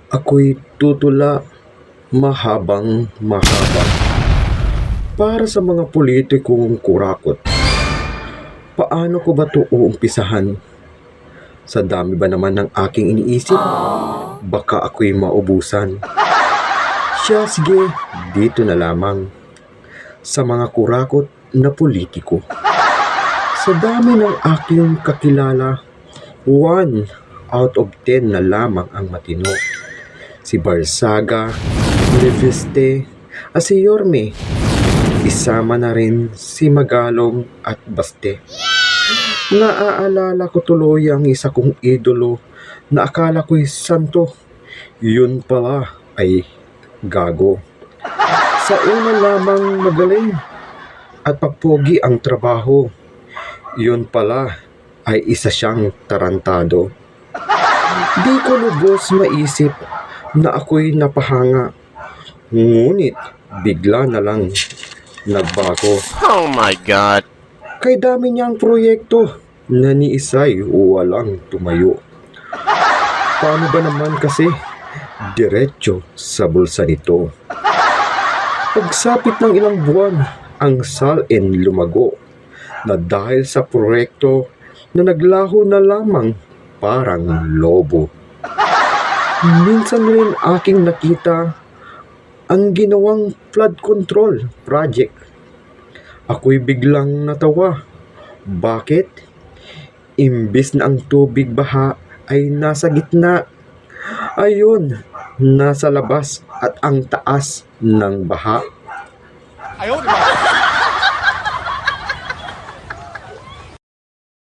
Ako'y tutula mahabang mahaba para sa mga politikong kurakot. Paano ko ba ito uumpisahan? Sa dami ba naman ng aking iniisip, baka ako'y maubusan. Siya, sige, dito na lamang. Sa mga kurakot na politiko. Sa dami ng aking kakilala, 1 out of 10 na lamang ang matino. Si Barsaga, Leveste, at si Yorme. Isama na rin si Magalong at Baste. Naaalala ko tuloy ang isa kong idolo na akala ko'y santo. Yun pala ay gago. Sa una lamang magaling at pagpogi ang trabaho. Yun pala ay isa siyang tarantado. Di ko lubos maisip na ako'y napahanga. Ngunit bigla na lang nagbago. Oh my God! Kay dami niyang proyekto na ni isa'y walang tumayo. Paano ba naman kasi diretso sa bulsa nito? Pagsapit ng ilang buwan, ang salin lumago na dahil sa proyekto na naglaho na lamang parang lobo. Minsan rin aking nakita ang ginawang flood control project. Ako'y biglang natawa. Bakit? Imbis na ang tubig baha ay nasa gitna, ayun, nasa labas at ang taas ng baha.